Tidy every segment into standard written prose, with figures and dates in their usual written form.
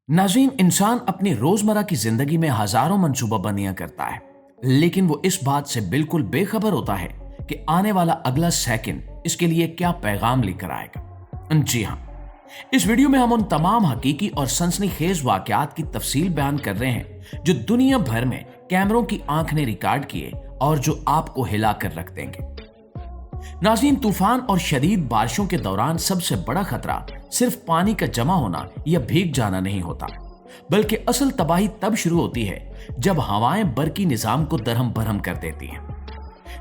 नाज़रीन, इंसान अपनी रोजमर्रा की जिंदगी में हजारों मंसूबा बंदियां करता है, लेकिन वो इस बात से बिल्कुल बेखबर होता है कि आने वाला अगला सेकंड इसके लिए क्या पैगाम लेकर आएगा। जी हाँ, इस वीडियो में हम उन तमाम हकीकी और सनसनीखेज वाकयात की तफसील बयान कर रहे हैं जो दुनिया भर में कैमरों की आंख ने रिकॉर्ड किए और जो आपको हिला कर रख देंगे। नाज़रीन, तूफान और शदीद बारिशों के दौरान सबसे बड़ा खतरा सिर्फ पानी का जमा होना या भीग जाना नहीं होता, बल्कि असल तबाही तब शुरू होती है जब हवाएं बरकी निजाम को दरहम बरहम कर देती हैं।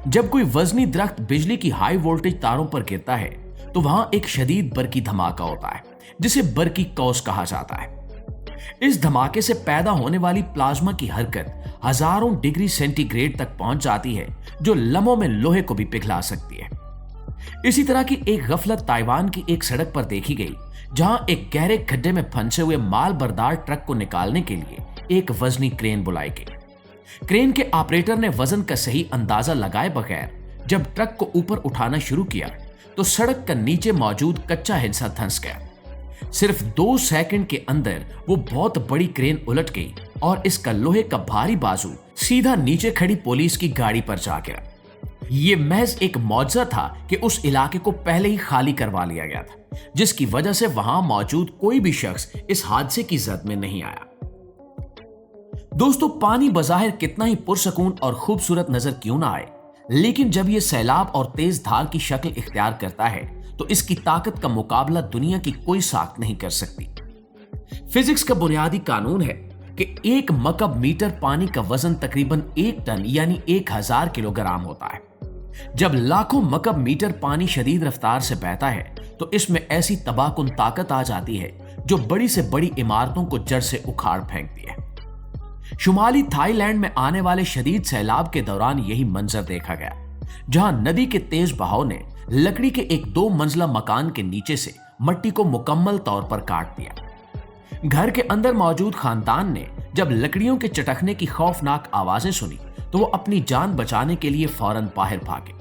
जब कोई वजनी दरख्त बिजली की हाई वोल्टेज तारों पर गिरता है तो वहां एक शदीद बरकी धमाका होता है जिसे बरकी कौस कहा जाता है। इस धमाके से पैदा होने वाली प्लाज्मा की हरकत हजारों डिग्री सेंटीग्रेड तक पहुंच जाती है, जो लम्हों में लोहे को भी पिघला सकती है। इसी तरह की एक गफलत ताइवान की एक सड़क पर देखी गई, जहां एक गहरे खड्डे में फंसे हुए माल बरदार ट्रक को निकालने के लिए एक वजनी क्रेन बुलाई गई। क्रेन के ऑपरेटर ने वजन का सही अंदाजा लगाए बगैर जब ट्रक को ऊपर उठाना शुरू किया तो सड़क का नीचे मौजूद कच्चा हिस्सा धंस गया। सिर्फ 2 सेकंड के अंदर वो बहुत बड़ी क्रेन उलट गई और इसका लोहे का भारी बाजू सीधा नीचे खड़ी पुलिस की गाड़ी पर जा गिरा। ये महज एक मौजज़ा था कि उस इलाके को पहले ही खाली करवा लिया गया था, जिसकी वजह से वहां मौजूद कोई भी शख्स इस हादसे की जद में नहीं आया। दोस्तों, पानी बज़ाहिर कितना ही पुरसकून और खूबसूरत नजर क्यों ना आए, लेकिन जब यह सैलाब और तेज धार की शक्ल इख्तियार करता है तो इसकी ताकत का मुकाबला दुनिया की कोई साख्त नहीं कर सकती। फिजिक्स का बुनियादी कानून है कि 1 मकब मीटर पानी का वजन तकरीबन 1 टन यानी 1000 किलोग्राम होता है। जब लाखों मकब मीटर पानी शदीद रफ्तार से बहता है तो इसमें ऐसी तबाहकुन ताकत आ जाती है जो बड़ी से बड़ी इमारतों को जड़ से उखाड़ फेंकती है। शुमाली थाईलैंड में आने वाले शदीद सैलाब के दौरान यही मंजर देखा गया, जहां नदी के तेज बहाव ने लकड़ी के एक 2 मंजिला मकान के नीचे से मट्टी को मुकम्मल तौर पर काट दिया। घर के अंदर मौजूद खानदान ने जब लकड़ियों के चटकने की खौफनाक आवाजें सुनी तो वो अपनी जान बचाने के लिए फौरन बाहर भागे।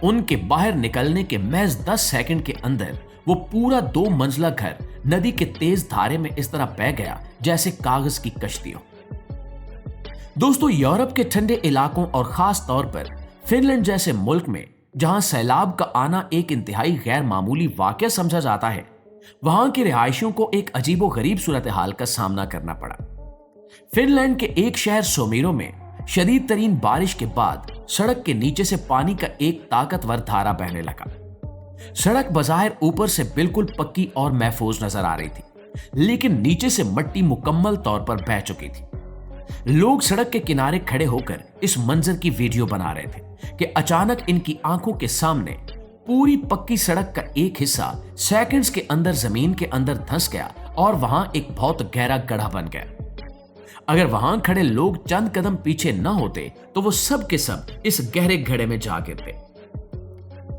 उनके बाहर निकलने के महज 10 सेकंड के अंदर वो पूरा 2 मंजिला घर नदी के तेज धारे में इस तरह बह गया जैसे कागज की कश्ती हो। दोस्तों, यूरोप के ठंडे इलाकों और खास तौर पर फिनलैंड जैसे मुल्क में जहां सैलाब का आना एक इंतहाई गैर मामूली वाकया समझा जाता है, वहां के रिहायशियों को एक अजीबो गरीब सूरत हाल का सामना करना पड़ा। फिनलैंड के एक शहर सोमीरो में शदीद तरीन बारिश के बाद सड़क के नीचे से पानी का एक ताकतवर धारा बहने लगा। सड़क बज़ाहिर ऊपर से बिल्कुल पक्की और महफूज नजर आ रही थी, लेकिन नीचे से मिट्टी मुकम्मल तौर पर बह चुकी थी। लोग सड़क के किनारे खड़े होकर इस मंजर की वीडियो बना रहे थे कि अचानक इनकी आंखों के सामने पूरी पक्की सड़क का एक हिस्सा सेकंड्स के अंदर जमीन के अंदर धंस गया और वहां एक बहुत गहरा गड्ढा बन गया। अगर वहां खड़े लोग चंद कदम पीछे न होते तो वो सब के सब इस गहरे गड्ढे में जा गिरते।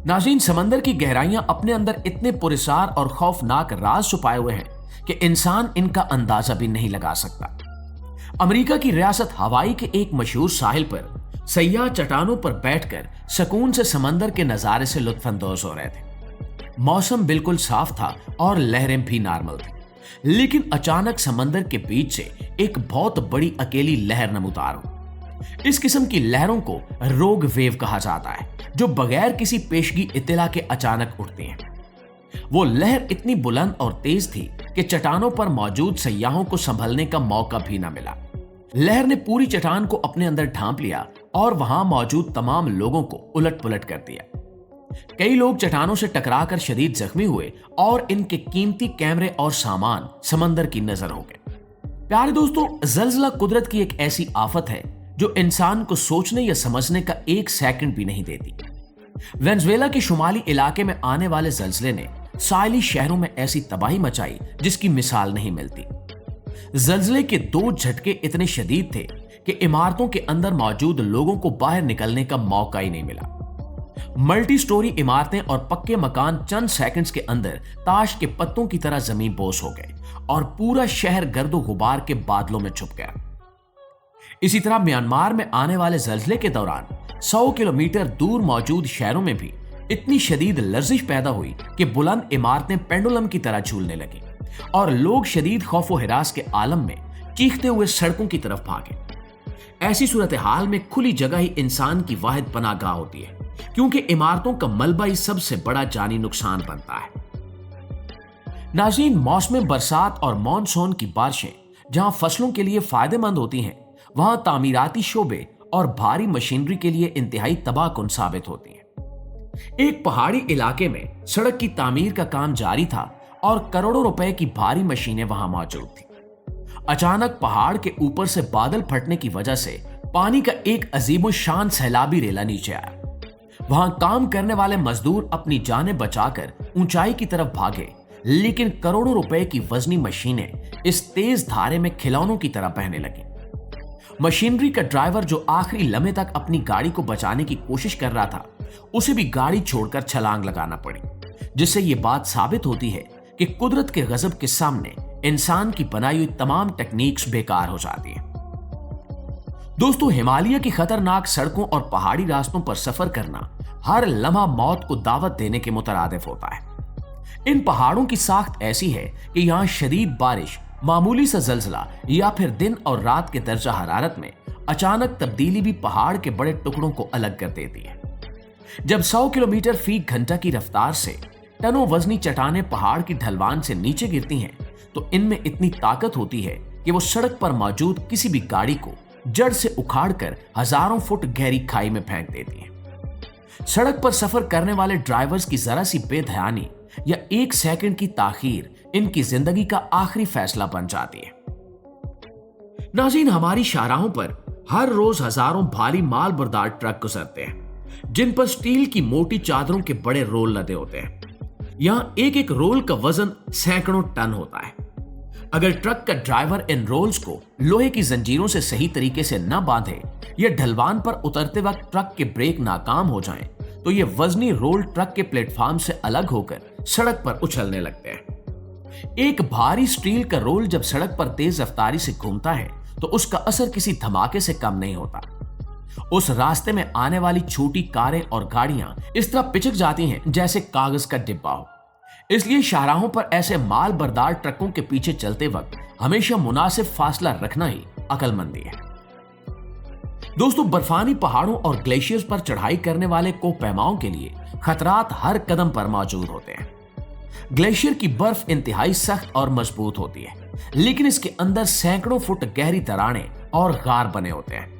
नाज़रीन, समंदर की गहराइयां अपने अंदर इतने पुरस्कार और खौफनाक राज छुपाए हुए हैं कि इंसान इनका अंदाजा भी नहीं लगा सकता। अमेरिका की रियासत हवाई के एक मशहूर साहिल पर सयाह चट्टानों पर बैठकर सुकून से समंदर के नजारे से लुत्फानंदोज हो रहे थे। मौसम बिल्कुल साफ था और लहरें भी नॉर्मल थी, लेकिन अचानक समंदर के बीच से एक बहुत बड़ी अकेली लहर नमूदार हुई। इस किस्म की लहरों को रोग वेव कहा जाता है, जो बगैर किसी पेशगी इत्तला के अचानक उठती हैं। वो लहर इतनी बुलंद और तेज थी कि चट्टानों पर मौजूद सयाहों को संभलने का मौका भी न मिला। लहर ने पूरी चट्टान को अपने अंदर ढांप लिया और वहां मौजूद तमाम लोगों को उलट पुलट कर दिया। कई लोग चट्टानों से टकराकर शदीद जख्मी हुए और इनके कीमती कैमरे और सामान समंदर की नजर हो गए। प्यारे दोस्तों, जल्जला कुदरत की एक ऐसी आफत है जो इंसान को सोचने या समझने का 1 सेकंड भी नहीं देती। वेनेजुएला के शुमाली इलाके में आने वाले जल्जले ने साहिली शहरों में ऐसी तबाही मचाई जिसकी मिसाल नहीं मिलती। जल्जले के 2 झटके इतने शदीद थे कि इमारतों के अंदर मौजूद लोगों को बाहर निकलने का मौका ही नहीं मिला। मल्टी स्टोरी इमारतें और पक्के मकान चंद सेकंड्स के अंदर ताश के पत्तों की तरह जमीन बोस हो गए और पूरा शहर गर्दो गुबार के बादलों में छुप गया। इसी तरह म्यांमार में आने वाले जल्जले के दौरान 100 किलोमीटर दूर मौजूद शहरों में भी इतनी शदीद लर्जिश पैदा हुई कि बुलंद इमारतें पेंडुलम की तरह झूलने लगी। और लोग शदीद खौफ व हिरास के आलम में चीखते हुए सड़कों की तरफ भागे। ऐसी सूरत हाल में खुली जगह ही इंसान की वाहिद पनाहगाह होती है, क्योंकि इमारतों का मलबा ही सबसे बड़ा जानी नुकसान बनता है। नाज़रीन, मौसम बरसात और मानसून की बारिशें जहां फसलों के लिए फायदेमंद होती हैं, वहां तामीराती शोबे और भारी मशीनरी के लिए इंतहाई तबाहकुन साबित होती हैं। एक पहाड़ी इलाके में सड़क की तामीर का काम जारी था और करोड़ों रुपए की भारी मशीनें वहां मौजूद थी। अचानक पहाड़ के ऊपर से बादल फटने की वजह से पानी का एक अजीबो शान सैलाबी रेला नीचे आया। वहां काम करने वाले मजदूर अपनी जानें बचाकर ऊंचाई की तरफ भागे, लेकिन करोड़ों रुपए की वजनी मशीनें इस तेज धारे में खिलौनों की तरह बहने लगी। मशीनरी का ड्राइवर, जो आखिरी लम्हे तक अपनी गाड़ी को बचाने की कोशिश कर रहा था, उसे भी गाड़ी छोड़कर छलांग लगाना पड़ी, जिससे यह बात साबित होती है कि कुदरत के गजब के सामने इंसान की बनाई हुई तमाम टेक्निक्स बेकार हो जाती है। दोस्तों, हिमालय की खतरनाक सड़कों और पहाड़ी रास्तों पर सफर करना हर लम्हा मौत को दावत देने के मुतरादिफ होता है। इन पहाड़ों की साख्त ऐसी है कि यहां शदीद बारिश, मामूली सा जलजला या फिर दिन और रात के दर्जा हरारत में अचानक तब्दीली भी पहाड़ के बड़े टुकड़ों को अलग कर देती है। जब 100 किलोमीटर फी घंटा की रफ्तार से टनों वजनी चट्टानें पहाड़ की ढलवान से नीचे गिरती हैं, तो इनमें इतनी ताकत होती है कि वो सड़क पर मौजूद किसी भी गाड़ी को जड़ से उखाड़कर हजारों फुट गहरी खाई में फेंक देती हैं। सड़क पर सफर करने वाले ड्राइवर्स की जरा सी बेध्यानी या एक सेकंड की ताखीर इनकी जिंदगी का आखिरी फैसला बन जाती है। नाज़रीन, हमारी शाहराहों पर हर रोज हजारों भारी माल बरदार ट्रक गुजरते हैं, जिन पर स्टील की मोटी चादरों के बड़े रोल लदे होते हैं। यहां एक एक रोल का वजन सैकड़ों टन होता है। अगर ट्रक का ड्राइवर इन रोल्स को लोहे की जंजीरों से सही तरीके से न बांधे या ढलवान पर उतरते वक्त ट्रक के ब्रेक नाकाम हो जाएं, तो ये वजनी रोल ट्रक के प्लेटफॉर्म से अलग होकर सड़क पर उछलने लगते हैं। एक भारी स्टील का रोल जब सड़क पर तेज रफ्तारी से घूमता है, तो उसका असर किसी धमाके से कम नहीं होता। उस रास्ते में आने वाली छोटी कारें और गाड़ियां इस तरह पिचक जाती हैं जैसे कागज का डिब्बा हो। इसलिए शाहराहों पर ऐसे माल बरदार ट्रकों के पीछे चलते वक्त हमेशा मुनासिब फासला रखना ही अक्लमंदी है। दोस्तों, बर्फानी पहाड़ों और ग्लेशियर्स पर चढ़ाई करने वाले कोहपैमाओं के लिए खतरात हर कदम पर मौजूद होते हैं। ग्लेशियर की बर्फ इंतहाई सख्त और मजबूत होती है, लेकिन इसके अंदर सैकड़ों फुट गहरी दरारें और गार बने होते हैं।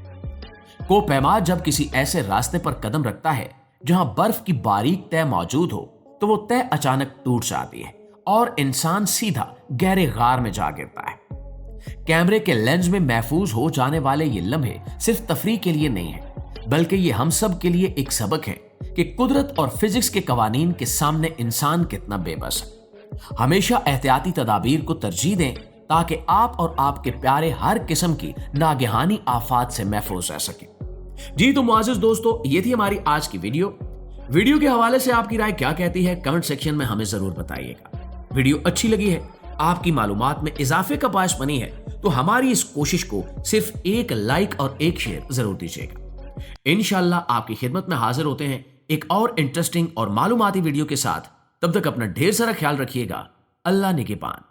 कोहपैमा जब किसी ऐसे रास्ते पर कदम रखता है जहां बर्फ की बारीक तह मौजूद हो, तो वो तह अचानक टूट जाती है और इंसान सीधा गहरे गार में जा गिरता है। कैमरे के लेंस में महफूज हो जाने वाले ये लम्हे सिर्फ तफरीह के लिए नहीं है, बल्कि ये हम सब के लिए एक सबक है कि कुदरत और फिजिक्स के कवानीन के सामने इंसान कितना बेबस है। हमेशा एहतियाती तदाबीर को तरजीह दें, ताकि आप और आपके प्यारे हर किस्म की नागहानी आफात से महफूज रह सकें। जी तो मुआज़िज़ दोस्तों, ये थी हमारी आज की वीडियो के हवाले से आपकी राय क्या कहती है, कमेंट सेक्शन में हमें जरूर बताइएगा। वीडियो अच्छी लगी है, आपकी मालूमात में इजाफे का बायस बनी है, तो हमारी इस कोशिश को सिर्फ एक लाइक और एक शेयर जरूर दीजिएगा। इंशाअल्लाह आपकी खिदमत में हाजिर होते हैं एक और इंटरेस्टिंग और मालूमाती वीडियो के साथ। तब तक अपना ढेर सारा ख्याल रखिएगा। अल्लाह निगहबान।